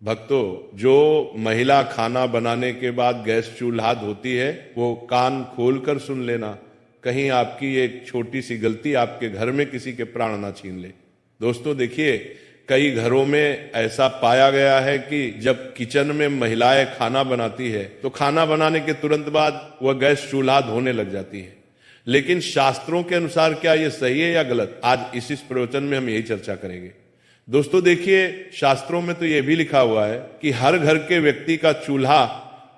भक्तों, जो महिला खाना बनाने के बाद गैस चूल्हा धोती है वो कान खोलकर सुन लेना, कहीं आपकी एक छोटी सी गलती आपके घर में किसी के प्राण ना छीन ले। दोस्तों देखिए, कई घरों में ऐसा पाया गया है कि जब किचन में महिलाएं खाना बनाती है तो खाना बनाने के तुरंत बाद वह गैस चूल्हा धोने लग जाती है। लेकिन शास्त्रों के अनुसार क्या यह सही है या गलत, आज इस प्रवचन में हम यही चर्चा करेंगे। दोस्तों देखिए, शास्त्रों में तो यह भी लिखा हुआ है कि हर घर के व्यक्ति का चूल्हा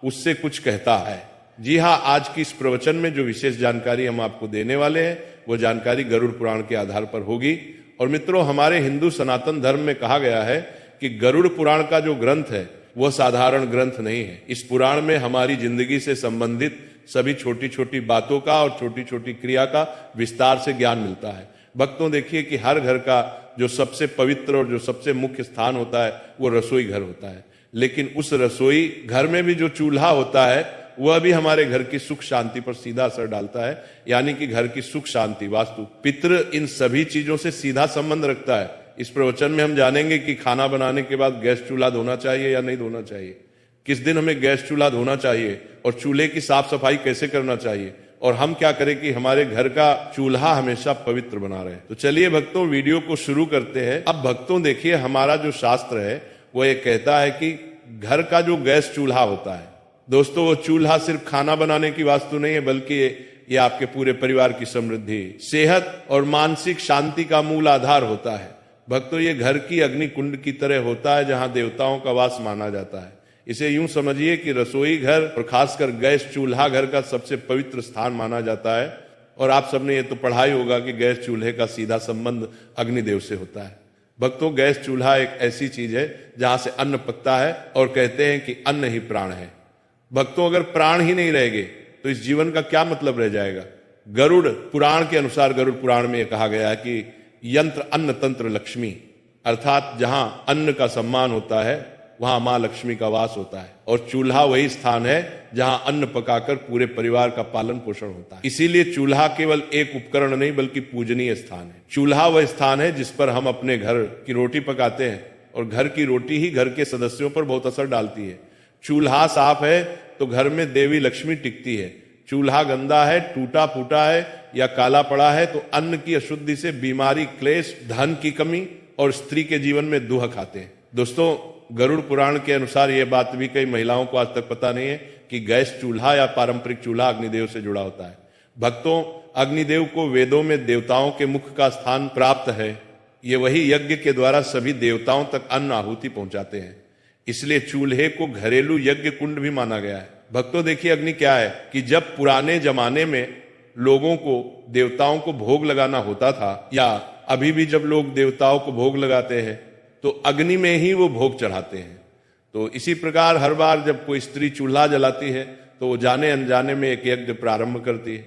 उससे कुछ कहता है। जी हाँ, आज की इस प्रवचन में जो विशेष जानकारी हम आपको देने वाले हैं वो जानकारी गरुड़ पुराण के आधार पर होगी। और मित्रों, हमारे हिंदू सनातन धर्म में कहा गया है कि गरुड़ पुराण का जो ग्रंथ है वह साधारण ग्रंथ नहीं है। इस पुराण में हमारी जिंदगी से संबंधित सभी छोटी छोटी बातों का और छोटी छोटी क्रिया का विस्तार से ज्ञान मिलता है। भक्तों देखिए कि हर घर का जो सबसे पवित्र और जो सबसे मुख्य स्थान होता है वो रसोई घर होता है, लेकिन उस रसोई घर में भी जो चूल्हा होता है वह भी हमारे घर की सुख शांति पर सीधा असर डालता है। यानी कि घर की सुख शांति, वास्तु, पितृ, इन सभी चीजों से सीधा संबंध रखता है। इस प्रवचन में हम जानेंगे कि खाना बनाने के बाद गैस चूल्हा धोना चाहिए या नहीं धोना चाहिए, किस दिन हमें गैस चूल्हा धोना चाहिए और चूल्हे की साफ सफाई कैसे करना चाहिए, और हम क्या करें कि हमारे घर का चूल्हा हमेशा पवित्र बना रहे। तो चलिए भक्तों, वीडियो को शुरू करते हैं। अब भक्तों देखिए, हमारा जो शास्त्र है वो ये कहता है कि घर का जो गैस चूल्हा होता है, दोस्तों वो चूल्हा सिर्फ खाना बनाने की वास्तु नहीं है, बल्कि ये आपके पूरे परिवार की समृद्धि, सेहत और मानसिक शांति का मूल आधार होता है। भक्तों, ये घर की अग्नि कुंड की तरह होता है जहां देवताओं का वास माना जाता है। इसे यूं समझिए कि रसोई घर और खासकर गैस चूल्हा घर का सबसे पवित्र स्थान माना जाता है। और आप सबने ये तो पढ़ा ही होगा कि गैस चूल्हे का सीधा संबंध अग्निदेव से होता है। भक्तों, गैस चूल्हा एक ऐसी चीज है जहां से अन्न पकता है और कहते हैं कि अन्न ही प्राण है। भक्तों, अगर प्राण ही नहीं रहेंगे तो इस जीवन का क्या मतलब रह जाएगा। गरुड़ पुराण के अनुसार, गरुड़ पुराण में यह कहा गया है कि यंत्र अन्न तंत्र लक्ष्मी, अर्थात जहां अन्न का सम्मान होता है वहां मां लक्ष्मी का वास होता है, और चूल्हा वही स्थान है जहां अन्न पकाकर पूरे परिवार का पालन पोषण होता है। इसीलिए चूल्हा केवल एक उपकरण नहीं बल्कि पूजनीय स्थान है। चूल्हा वह स्थान है जिस पर हम अपने घर की रोटी पकाते हैं, और घर की रोटी ही घर के सदस्यों पर बहुत असर डालती है। चूल्हा साफ है तो घर में देवी लक्ष्मी टिकती है। चूल्हा गंदा है, टूटा फूटा है या काला पड़ा है तो अन्न की अशुद्धि से बीमारी, क्लेश, धन की कमी और स्त्री के जीवन में दुख खाते हैं। दोस्तों, गरुड़ पुराण के अनुसार यह बात भी कई महिलाओं को आज तक पता नहीं है कि गैस चूल्हा या पारंपरिक चूल्हा अग्निदेव से जुड़ा होता है। भक्तों, अग्निदेव को वेदों में देवताओं के मुख का स्थान प्राप्त है। ये वही यज्ञ के द्वारा सभी देवताओं तक अन्न आहुति पहुंचाते हैं, इसलिए चूल्हे को घरेलू यज्ञ कुंड भी माना गया है। भक्तों देखिए, अग्नि क्या है कि जब पुराने जमाने में लोगों को देवताओं को भोग लगाना होता था, या अभी भी जब लोग देवताओं को भोग लगाते हैं तो अग्नि में ही वो भोग चढ़ाते हैं। तो इसी प्रकार हर बार जब कोई स्त्री चूल्हा जलाती है तो वो जाने अनजाने में एक यज्ञ प्रारंभ करती है।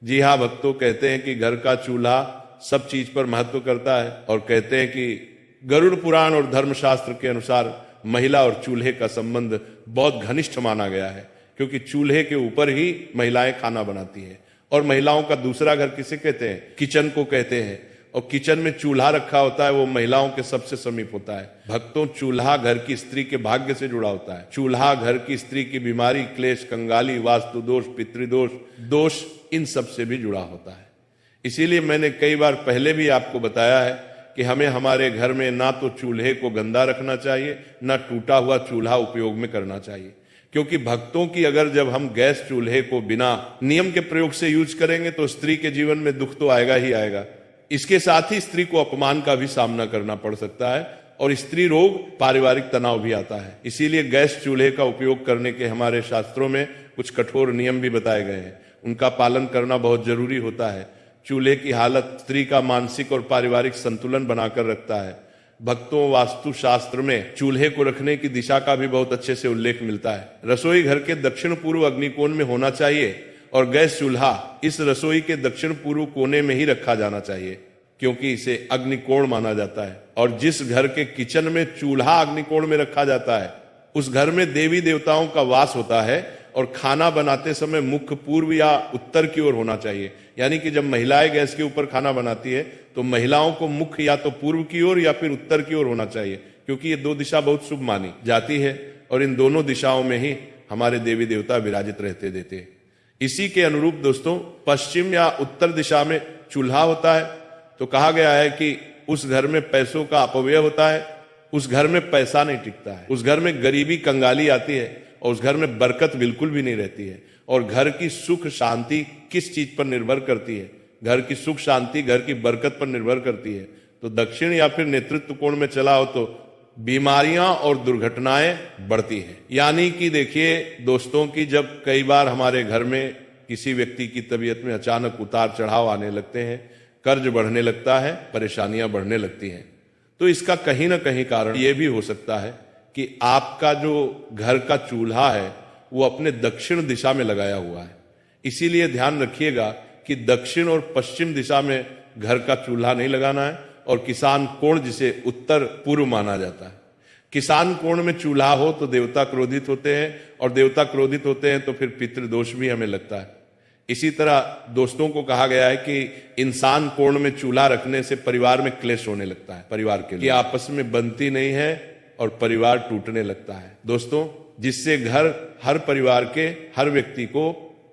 जी हाँ भक्तों, कहते हैं कि घर का चूल्हा सब चीज पर महत्व करता है, और कहते हैं कि गरुड़ पुराण और धर्मशास्त्र के अनुसार महिला और चूल्हे का संबंध बहुत घनिष्ठ माना गया है, क्योंकि चूल्हे के ऊपर ही महिलाएं खाना बनाती हैं। और महिलाओं का दूसरा घर किसे कहते हैं? किचन को कहते हैं। और किचन में चूल्हा रखा होता है वो महिलाओं के सबसे समीप होता है। भक्तों, चूल्हा घर की स्त्री के भाग्य से जुड़ा होता है। चूल्हा घर की स्त्री की बीमारी, क्लेश, कंगाली, वास्तु दोष, पितृदोष, दोष, इन सब से भी जुड़ा होता है। इसीलिए मैंने कई बार पहले भी आपको बताया है कि हमें हमारे घर में ना तो चूल्हे को गंदा रखना चाहिए, ना टूटा हुआ चूल्हा उपयोग में करना चाहिए। क्योंकि भक्तों की अगर जब हम गैस चूल्हे को बिना नियम के प्रयोग से यूज करेंगे तो स्त्री के जीवन में दुख तो आएगा ही आएगा। इसके साथ ही स्त्री को अपमान का भी सामना करना पड़ सकता है, और स्त्री रोग, पारिवारिक तनाव भी आता है। इसीलिए गैस चूल्हे का उपयोग करने के हमारे शास्त्रों में कुछ कठोर नियम भी बताए गए हैं, उनका पालन करना बहुत जरूरी होता है। चूल्हे की हालत स्त्री का मानसिक और पारिवारिक संतुलन बनाकर रखता है। भक्तों, वास्तु शास्त्र में चूल्हे को रखने की दिशा का भी बहुत अच्छे से उल्लेख मिलता है। रसोई घर के दक्षिण पूर्व अग्निकोण में होना चाहिए, और गैस चूल्हा इस रसोई के दक्षिण पूर्व कोने में ही रखा जाना चाहिए, क्योंकि इसे अग्निकोण माना जाता है। और जिस घर के किचन में चूल्हा अग्निकोण में रखा जाता है उस घर में देवी देवताओं का वास होता है, और खाना बनाते समय मुख्य पूर्व या उत्तर की ओर होना चाहिए। यानी कि जब महिलाएं गैस के ऊपर खाना बनाती है तो महिलाओं को मुख्य या तो पूर्व की ओर या फिर उत्तर की ओर होना चाहिए, क्योंकि ये दो दिशा बहुत शुभ मानी जाती है और इन दोनों दिशाओं में ही हमारे देवी देवता विराजित रहते देते हैं। इसी के अनुरूप दोस्तों पश्चिम या उत्तर दिशा में चूल्हा होता है तो कहा गया है कि उस घर में पैसों का अपव्यय होता है, उस घर में पैसा नहीं टिकता है, उस घर में गरीबी कंगाली आती है और उस घर में बरकत बिल्कुल भी नहीं रहती है। और घर की सुख शांति किस चीज पर निर्भर करती है? घर की सुख शांति घर की बरकत पर निर्भर करती है। तो दक्षिण या फिर नेतृत्व कोण में चला हो तो बीमारियां और दुर्घटनाएं बढ़ती हैं। यानी कि देखिए दोस्तों की जब कई बार हमारे घर में किसी व्यक्ति की तबीयत में अचानक उतार चढ़ाव आने लगते हैं, कर्ज बढ़ने लगता है, परेशानियां बढ़ने लगती हैं, तो इसका कहीं ना कहीं कारण यह भी हो सकता है कि आपका जो घर का चूल्हा है वो अपने दक्षिण दिशा में लगाया हुआ है। इसीलिए ध्यान रखिएगा कि दक्षिण और पश्चिम दिशा में घर का चूल्हा नहीं लगाना है। और किसान कोण जिसे उत्तर पूर्व माना जाता है, किसान कोण में चूल्हा हो तो देवता क्रोधित होते हैं और देवता क्रोधित होते हैं तो फिर पितृदोष भी हमें लगता है। इसी तरह दोस्तों को कहा गया है कि इंसान कोण में चूल्हा रखने से परिवार में क्लेश होने लगता है, परिवार के लिए आपस में बनती नहीं है और परिवार टूटने लगता है दोस्तों, जिससे घर हर परिवार के हर व्यक्ति को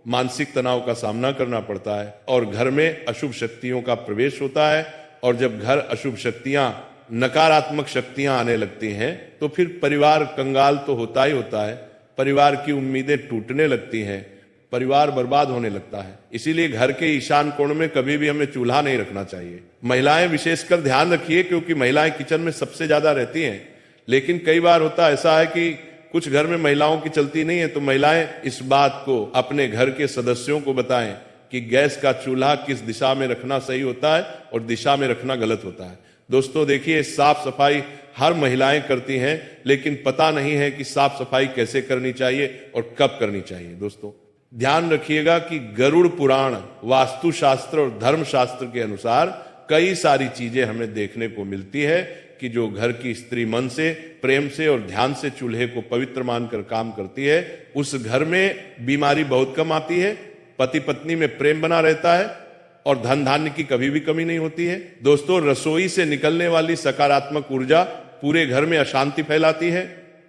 मानसिक तनाव का सामना करना पड़ता है और घर में अशुभ शक्तियों का प्रवेश होता है। और जब घर अशुभ शक्तियां, नकारात्मक शक्तियां आने लगती हैं तो फिर परिवार कंगाल तो होता ही होता है, परिवार की उम्मीदें टूटने लगती हैं, परिवार बर्बाद होने लगता है। इसीलिए घर के ईशान कोण में कभी भी हमें चूल्हा नहीं रखना चाहिए। महिलाएं विशेषकर ध्यान रखिए क्योंकि महिलाएं किचन में सबसे ज्यादा रहती हैं, लेकिन कई बार होता ऐसा है कि कुछ घर में महिलाओं की चलती नहीं है, तो महिलाएं इस बात को अपने घर के सदस्यों को बताएं कि गैस का चूल्हा किस दिशा में रखना सही होता है और दिशा में रखना गलत होता है। दोस्तों देखिए साफ सफाई हर महिलाएं करती हैं, लेकिन पता नहीं है कि साफ सफाई कैसे करनी चाहिए और कब करनी चाहिए। दोस्तों ध्यान रखिएगा कि गरुड़ पुराण, वास्तुशास्त्र और धर्मशास्त्र के अनुसार कई सारी चीजें हमें देखने को मिलती है कि जो घर की स्त्री मन से, प्रेम से और ध्यान से चूल्हे को पवित्र मानकर काम करती है, उस घर में बीमारी बहुत कम आती है, पति पत्नी में प्रेम बना रहता है और धन धान्य की कभी भी कमी नहीं होती है। दोस्तों रसोई से निकलने वाली सकारात्मक ऊर्जा पूरे घर में अशांति फैलाती है,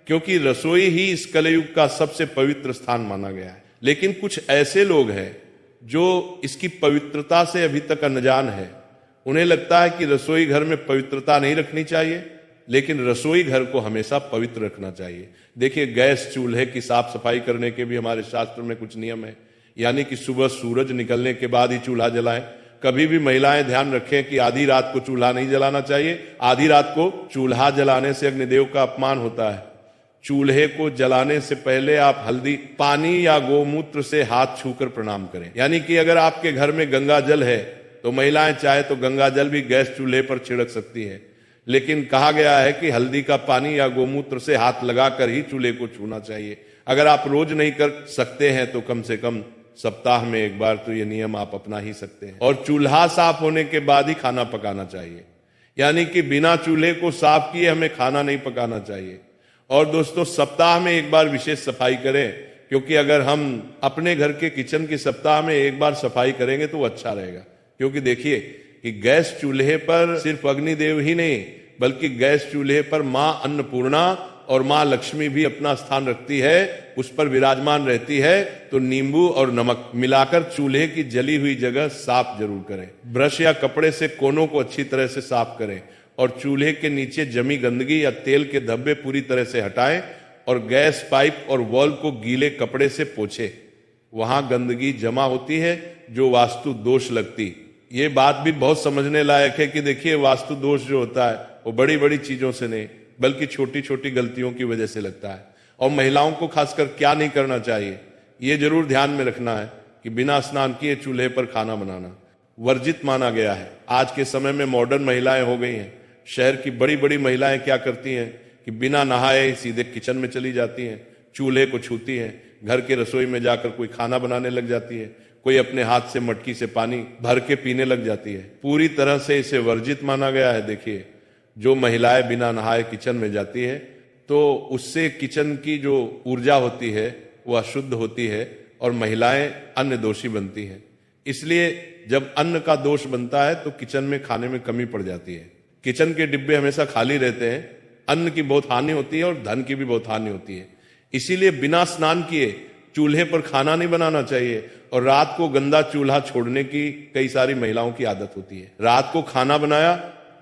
क्योंकि रसोई ही इस कलयुग का सबसे पवित्र स्थान माना गया है। लेकिन कुछ ऐसे लोग हैं जो इसकी पवित्रता से अभी तक अनजान है। उन्हें लगता है कि रसोई घर में पवित्रता नहीं रखनी चाहिए, लेकिन रसोई घर को हमेशा पवित्र रखना चाहिए। देखिए गैस चूल्हे की साफ सफाई करने के भी हमारे शास्त्र में कुछ नियम है, यानी कि सुबह सूरज निकलने के बाद ही चूल्हा जलाएं। कभी भी महिलाएं ध्यान रखें कि आधी रात को चूल्हा नहीं जलाना चाहिए। आधी रात को चूल्हा जलाने से अग्निदेव का अपमान होता है। चूल्हे को जलाने से पहले आप हल्दी, पानी या गोमूत्र से हाथ छूकर प्रणाम करें। यानी कि अगर आपके घर में गंगा जल है तो महिलाएं चाहे तो गंगा जल भी गैस चूल्हे पर छिड़क सकती है, लेकिन कहा गया है कि हल्दी का पानी या गोमूत्र से हाथ लगाकर ही चूल्हे को छूना चाहिए। अगर आप रोज नहीं कर सकते हैं तो कम से कम सप्ताह में एक बार तो ये नियम आप अपना ही सकते हैं। और चूल्हा साफ होने के बाद ही खाना पकाना चाहिए, यानी कि बिना चूल्हे को साफ किए हमें खाना नहीं पकाना चाहिए। और दोस्तों सप्ताह में एक बार विशेष सफाई करें, क्योंकि अगर हम अपने घर के किचन की सप्ताह में एक बार सफाई करेंगे तो अच्छा रहेगा। क्योंकि देखिए कि गैस चूल्हे पर सिर्फ अग्निदेव ही नहीं, बल्कि गैस चूल्हे पर मां अन्नपूर्णा और मां लक्ष्मी भी अपना स्थान रखती है, उस पर विराजमान रहती है। तो नींबू और नमक मिलाकर चूल्हे की जली हुई जगह साफ जरूर करें। ब्रश या कपड़े से कोनों को अच्छी तरह से साफ करें और चूल्हे के नीचे जमी गंदगी या तेल के धब्बे पूरी तरह से हटाएं और गैस पाइप और वॉल को गीले कपड़े से पोंछें। वहां गंदगी जमा होती है जो वास्तु दोष लगती। ये बात भी बहुत समझने लायक है कि देखिए वास्तु दोष जो होता है वो बड़ी बड़ी चीजों से नहीं बल्कि छोटी छोटी गलतियों की वजह से लगता है। और महिलाओं को खासकर क्या नहीं करना चाहिए ये जरूर ध्यान में रखना है कि बिना स्नान किए चूल्हे पर खाना बनाना वर्जित माना गया है। आज के समय में मॉडर्न महिलाएं हो गई हैं। शहर की बड़ी बड़ी महिलाएं क्या करती हैं कि बिना नहाए सीधे किचन में चली जाती हैं, चूल्हे को छूती हैं, घर के रसोई में जाकर कोई खाना बनाने लग जाती है, कोई अपने हाथ से मटकी से पानी भर के पीने लग जाती है। पूरी तरह से इसे वर्जित माना गया है। देखिए जो महिलाएं बिना नहाए किचन में जाती है तो उससे किचन की जो ऊर्जा होती है वो अशुद्ध होती है और महिलाएं अन्न दोषी बनती हैं। इसलिए जब अन्न का दोष बनता है तो किचन में खाने में कमी पड़ जाती है। किचन के डिब्बे हमेशा खाली रहते हैं अन्न की बहुत हानि होती है और धन की भी बहुत हानि होती है। इसीलिए बिना स्नान किए चूल्हे पर खाना नहीं बनाना चाहिए। और रात को गंदा चूल्हा छोड़ने की कई सारी महिलाओं की आदत होती है। रात को खाना बनाया,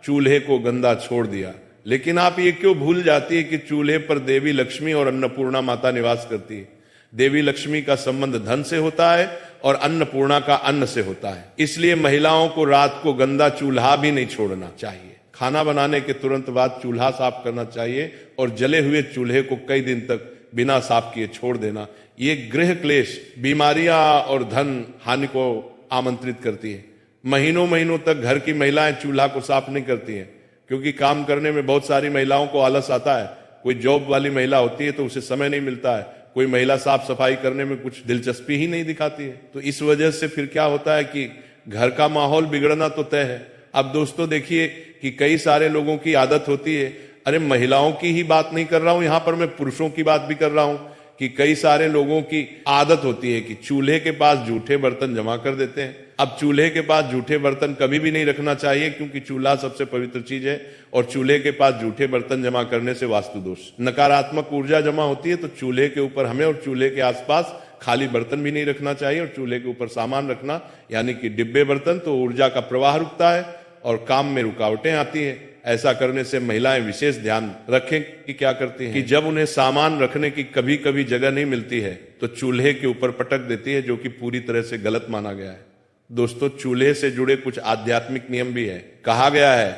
चूल्हे को गंदा छोड़ दिया। लेकिन आप ये क्यों भूल जाती है कि चूल्हे पर देवी लक्ष्मी और अन्नपूर्णा माता निवास करती है। देवी लक्ष्मी का संबंध धन से होता है और अन्नपूर्णा का अन्न से होता है। इसलिए महिलाओं को रात को गंदा चूल्हा भी नहीं छोड़ना चाहिए। खाना बनाने के तुरंत बाद चूल्हा साफ करना चाहिए और जले हुए चूल्हे को कई दिन तक बिना साफ किए छोड़ देना। ये गृह क्लेश, बीमारियां और धन हानि को आमंत्रित करती है। महीनों महीनों तक घर की महिलाएं चूल्हा को साफ नहीं करती हैं, क्योंकि काम करने में बहुत सारी महिलाओं को आलस आता है। कोई जॉब वाली महिला होती है तो उसे समय नहीं मिलता है। कोई महिला साफ सफाई करने में कुछ दिलचस्पी ही नहीं दिखाती है। तो इस वजह से फिर क्या होता है कि घर का माहौल बिगड़ना तो तय है। अब दोस्तों देखिए कि कई सारे लोगों की आदत होती है, अरे महिलाओं की ही बात नहीं कर रहा हूं, यहां पर मैं पुरुषों की बात भी कर रहा हूं, कि कई सारे लोगों की आदत होती है कि चूल्हे के पास जूठे बर्तन जमा कर देते हैं। अब चूल्हे के पास जूठे बर्तन कभी भी नहीं रखना चाहिए, क्योंकि चूल्हा सबसे पवित्र चीज है और चूल्हे के पास जूठे बर्तन जमा करने से वास्तु दोष, नकारात्मक ऊर्जा जमा होती है। तो चूल्हे के ऊपर हमें और चूल्हे के आसपास खाली बर्तन भी नहीं रखना चाहिए। और चूल्हे के ऊपर सामान रखना यानी कि डिब्बे बर्तन, तो ऊर्जा का प्रवाह रुकता है और काम में रुकावटें आती है। ऐसा करने से महिलाएं विशेष ध्यान रखें कि क्या करती हैं कि जब उन्हें सामान रखने की कभी कभी जगह नहीं मिलती है तो चूल्हे के ऊपर पटक देती है, जो कि पूरी तरह से गलत माना गया है। दोस्तों, चूल्हे से जुड़े कुछ आध्यात्मिक नियम भी है। कहा गया है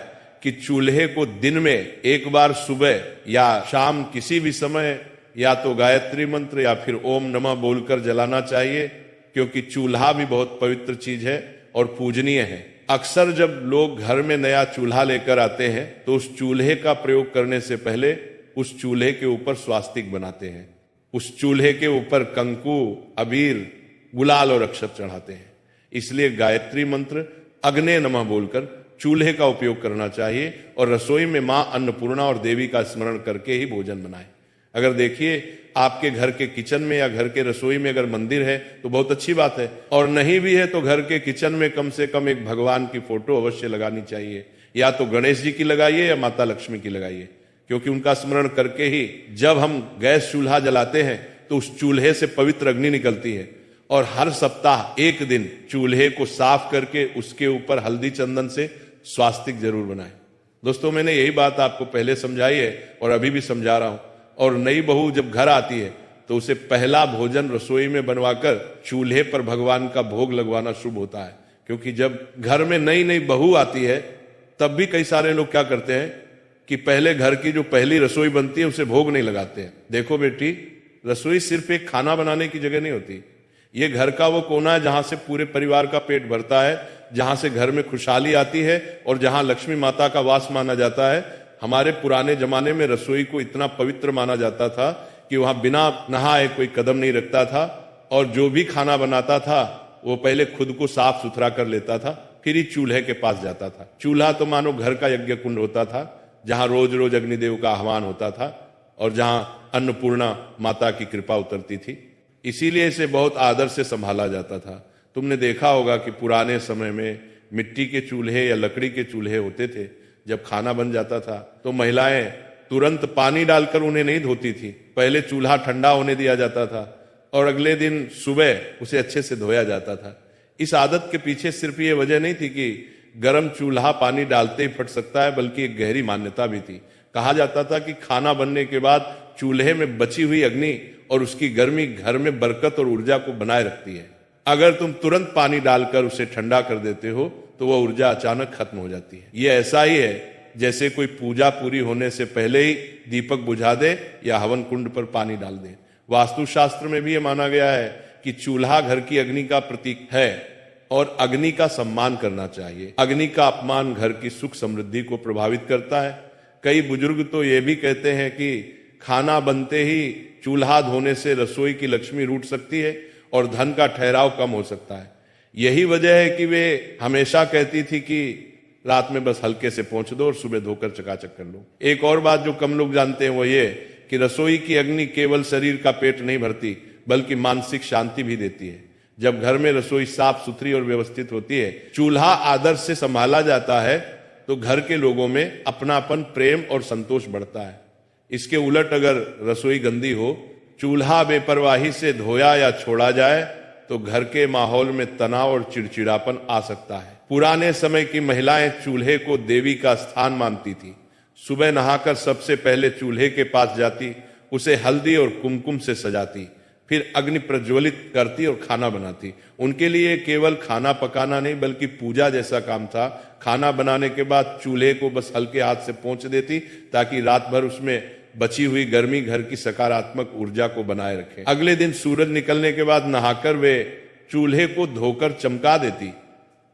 कि चूल्हे को दिन में एक बार सुबह या शाम किसी भी समय या तो गायत्री मंत्र या फिर ओम नमः बोलकर जलाना चाहिए, क्योंकि चूल्हा भी बहुत पवित्र चीज है और पूजनीय है। अक्सर जब लोग घर में नया चूल्हा लेकर आते हैं तो उस चूल्हे का प्रयोग करने से पहले उस चूल्हे के ऊपर स्वास्तिक बनाते हैं। उस चूल्हे के ऊपर कंकु, अबीर, गुलाल और अक्षत चढ़ाते हैं। इसलिए गायत्री मंत्र, अग्ने नमः बोलकर चूल्हे का उपयोग करना चाहिए और रसोई में मां अन्नपूर्णा और देवी का स्मरण करके ही भोजन बनाएं। अगर देखिए आपके घर के किचन में या घर के रसोई में अगर मंदिर है तो बहुत अच्छी बात है, और नहीं भी है तो घर के किचन में कम से कम एक भगवान की फोटो अवश्य लगानी चाहिए। या तो गणेश जी की लगाइए या माता लक्ष्मी की लगाइए, क्योंकि उनका स्मरण करके ही जब हम गैस चूल्हा जलाते हैं तो उस चूल्हे से पवित्र अग्नि निकलती है। और हर सप्ताह एक दिन चूल्हे को साफ करके उसके ऊपर हल्दी चंदन से स्वास्तिक जरूर बनाएं। दोस्तों, मैंने यही बात आपको पहले समझाई है और अभी भी समझा रहा हूं। और नई बहू जब घर आती है तो उसे पहला भोजन रसोई में बनवाकर चूल्हे पर भगवान का भोग लगवाना शुभ होता है। क्योंकि जब घर में नई नई बहू आती है तब भी कई सारे लोग क्या करते हैं कि पहले घर की जो पहली रसोई बनती है उसे भोग नहीं लगाते हैं। देखो बेटी, रसोई सिर्फ एक खाना बनाने की जगह नहीं होती। ये घर का वो कोना है जहां से पूरे परिवार का पेट भरता है, जहां से घर में खुशहाली आती है और जहां लक्ष्मी माता का वास माना जाता है। हमारे पुराने जमाने में रसोई को इतना पवित्र माना जाता था कि वहां बिना नहाए कोई कदम नहीं रखता था, और जो भी खाना बनाता था वो पहले खुद को साफ सुथरा कर लेता था, फिर ही चूल्हे के पास जाता था। चूल्हा तो मानो घर का यज्ञ कुंड होता था, जहां रोज रोज अग्निदेव का आह्वान होता था और जहां अन्नपूर्णा माता की कृपा उतरती थी। इसीलिए इसे बहुत आदर से संभाला जाता था। तुमने देखा होगा कि पुराने समय में मिट्टी के चूल्हे या लकड़ी के चूल्हे होते थे। जब खाना बन जाता था तो महिलाएं तुरंत पानी डालकर उन्हें नहीं धोती थी, पहले चूल्हा ठंडा होने दिया जाता था और अगले दिन सुबह उसे अच्छे से धोया जाता था। इस आदत के पीछे सिर्फ ये वजह नहीं थी कि गर्म चूल्हा पानी डालते ही फट सकता है, बल्कि एक गहरी मान्यता भी थी। कहा जाता था कि खाना बनने के बाद चूल्हे में बची हुई अग्नि और उसकी गर्मी घर में बरकत और ऊर्जा को बनाए रखती है। अगर तुम तुरंत पानी डालकर उसे ठंडा कर देते हो तो वह ऊर्जा अचानक खत्म हो जाती है। ये ऐसा ही है जैसे कोई पूजा पूरी होने से पहले ही दीपक बुझा दे या हवन कुंड पर पानी डाल दे। वास्तुशास्त्र में भी ये माना गया है कि चूल्हा घर की अग्नि का प्रतीक है और अग्नि का सम्मान करना चाहिए। अग्नि का अपमान घर की सुख समृद्धि को प्रभावित करता है। कई बुजुर्ग तो ये भी कहते हैं कि खाना बनते ही चूल्हा धोने से रसोई की लक्ष्मी रूठ सकती है और धन का ठहराव कम हो सकता है। यही वजह है कि वे हमेशा कहती थी कि रात में बस हल्के से पोंछ दो और सुबह धोकर चकाचक कर लो। एक और बात जो कम लोग जानते हैं वो ये कि रसोई की अग्नि केवल शरीर का पेट नहीं भरती बल्कि मानसिक शांति भी देती है। जब घर में रसोई साफ सुथरी और व्यवस्थित होती है, चूल्हा आदर से संभाला जाता है तो घर के लोगों में अपनापन, प्रेम और संतोष बढ़ता है। इसके उलट अगर रसोई गंदी हो, चूल्हा बेपरवाही से धोया या छोड़ा जाए तो घर के माहौल में तनाव और चिड़चिड़ापन आ सकता है। पुराने समय की महिलाएं चूल्हे को देवी का स्थान मानती थी। सुबह नहाकर सबसे पहले चूल्हे के पास जाती, उसे हल्दी और कुमकुम से सजाती, फिर अग्नि प्रज्वलित करती और खाना बनाती। उनके लिए केवल खाना पकाना नहीं बल्कि पूजा जैसा काम था। खाना बनाने के बाद चूल्हे को बस हल्के हाथ से पोंछ देती ताकि रात भर उसमें बची हुई गर्मी घर की सकारात्मक ऊर्जा को बनाए रखे। अगले दिन सूरज निकलने के बाद नहाकर वे चूल्हे को धोकर चमका देती।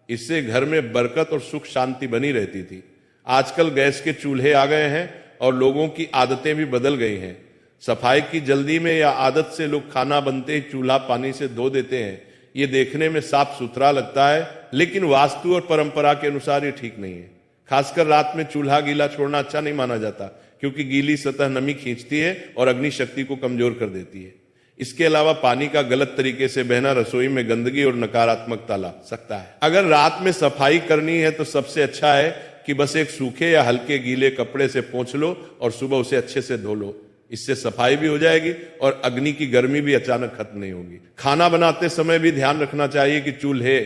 इससे घर में बरकत और सुख शांति बनी रहती थी। आजकल गैस के चूल्हे आ गए हैं और लोगों की आदतें भी बदल गई हैं। सफाई की जल्दी में या आदत से लोग खाना बनते ही चूल्हा पानी से धो देते हैं। ये देखने में साफ सुथरा लगता है, लेकिन वास्तु और परंपरा के अनुसार ये ठीक नहीं है। खासकर रात में चूल्हा गीला छोड़ना अच्छा नहीं माना जाता, क्योंकि गीली सतह नमी खींचती है और अग्नि शक्ति को कमजोर कर देती है। इसके अलावा पानी का गलत तरीके से बहना रसोई में गंदगी और नकारात्मकता ला सकता है। अगर रात में सफाई करनी है तो सबसे अच्छा है कि बस एक सूखे या हल्के गीले कपड़े से पोंछ लो और सुबह उसे अच्छे से धो लो। इससे सफाई भी हो जाएगी और अग्नि की गर्मी भी अचानक खत्म नहीं होगी। खाना बनाते समय भी ध्यान रखना चाहिए कि चूल्हे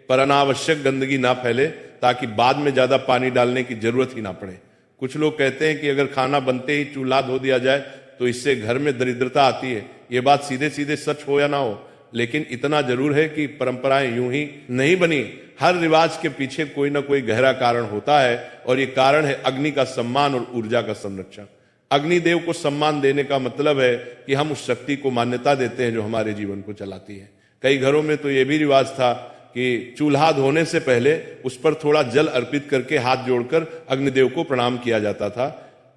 पर अनावश्यक गंदगी ना फैले, ताकि बाद में ज्यादा पानी डालने की जरूरत ही ना पड़े। कुछ लोग कहते हैं कि अगर खाना बनते ही चूल्हा धो दिया जाए तो इससे घर में दरिद्रता आती है। ये बात सीधे सीधे सच हो या ना हो, लेकिन इतना जरूर है कि परंपराएं यूं ही नहीं बनी। हर रिवाज के पीछे कोई ना कोई गहरा कारण होता है, और ये कारण है अग्नि का सम्मान और ऊर्जा का संरक्षण। अग्निदेव को सम्मान देने का मतलब है कि हम उस शक्ति को मान्यता देते हैं जो हमारे जीवन को चलाती है। कई घरों में तो यह भी रिवाज था कि चूल्हा धोने से पहले उस पर थोड़ा जल अर्पित करके हाथ जोड़कर अग्निदेव को प्रणाम किया जाता था।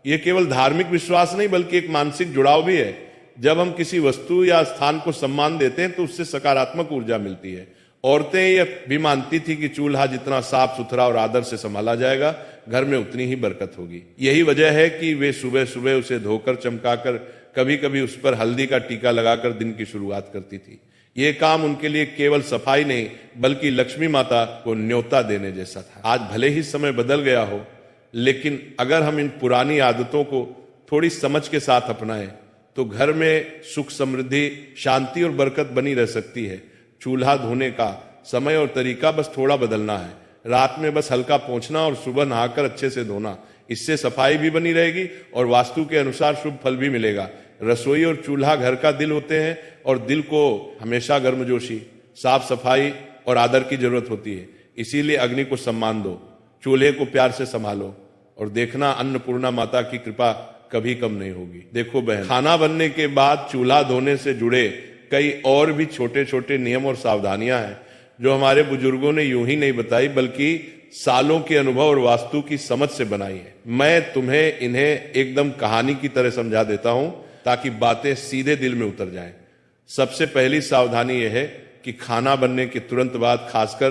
यह केवल धार्मिक विश्वास नहीं बल्कि एक मानसिक जुड़ाव भी है। जब हम किसी वस्तु या स्थान को सम्मान देते हैं तो उससे सकारात्मक ऊर्जा मिलती है। औरतें यह भी मानती थी कि चूल्हा जितना साफ सुथरा और आदर से संभाला जाएगा, घर में उतनी ही बरकत होगी। यही वजह है कि वे सुबह सुबह उसे धोकर चमकाकर, कभी कभी उस पर हल्दी का टीका लगाकर दिन की शुरुआत करती थी। ये काम उनके लिए केवल सफाई नहीं बल्कि लक्ष्मी माता को न्योता देने जैसा था। आज भले ही समय बदल गया हो, लेकिन अगर हम इन पुरानी आदतों को थोड़ी समझ के साथ अपनाएं तो घर में सुख, समृद्धि, शांति और बरकत बनी रह सकती है। चूल्हा धोने का समय और तरीका बस थोड़ा बदलना है। रात में बस हल्का पोंछना और सुबह नहाकर अच्छे से धोना। इससे सफाई भी बनी रहेगी और वास्तु के अनुसार शुभ फल भी मिलेगा। रसोई और चूल्हा घर का दिल होते हैं और दिल को हमेशा गर्मजोशी, साफ सफाई और आदर की जरूरत होती है। इसीलिए अग्नि को सम्मान दो, चूल्हे को प्यार से संभालो और देखना अन्नपूर्णा माता की कृपा कभी कम नहीं होगी। देखो बहन, खाना बनने के बाद चूल्हा धोने से जुड़े कई और भी छोटे छोटे नियम और सावधानियां हैं जो हमारे बुजुर्गों ने यूं ही नहीं बताई बल्कि सालों के अनुभव और वास्तु की समझ से बनाई है। मैं तुम्हें इन्हें एकदम कहानी की तरह समझा देता हूं ताकि बातें सीधे दिल में उतर जाएं। सबसे पहली सावधानी यह है कि खाना बनने के तुरंत बाद, खासकर